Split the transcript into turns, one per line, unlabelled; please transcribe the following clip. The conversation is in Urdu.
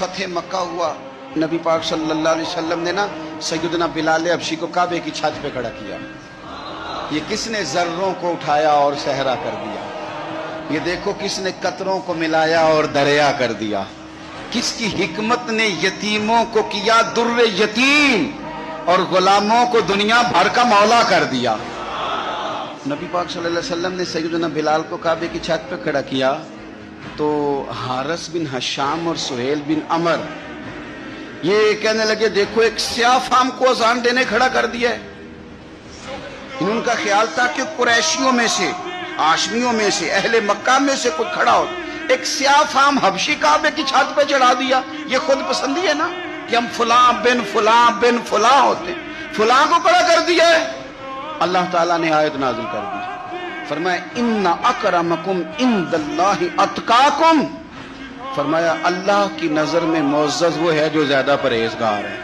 فتح مکہ ہوا، نبی پاک صلی اللہ علیہ وسلم نے نا سیدنا بلال حبشی کو کعبے کی چھت پہ کھڑا کیا. یہ کس نے ذروں کو اٹھایا اور صحرا کر دیا؟ یہ دیکھو کس نے قطروں کو ملایا اور دریا کر دیا. کس کی حکمت نے یتیموں کو کیا در یتیم اور غلاموں کو دنیا بھر کا مولا کر دیا. نبی پاک صلی اللہ علیہ وسلم نے سیدنا بلال کو کعبے کی چھت پہ کھڑا کیا تو حارث بن حشام اور سہیل بن عمر یہ کہنے لگے دیکھو ایک سیاہ فام کو اذان دینے کھڑا کر دیا ہے. ان کا خیال تھا کہ قریشیوں میں سے، ہاشمیوں میں سے، اہل مکہ میں سے کوئی کھڑا ہو. ایک سیاہ فام حبشی کعبے کی چھت پہ چڑھا دیا. یہ خود پسندی ہے نا کہ ہم فلاں بن فلاں ہوتے، فلاں کو کھڑا کر دیا ہے. اللہ تعالیٰ نے آیت نازل کر دی، فرمایا ان اکرمکم عند اللہ اتقاکم. فرمایا اللہ کی نظر میں معزز وہ ہے جو زیادہ پرہیزگار ہے.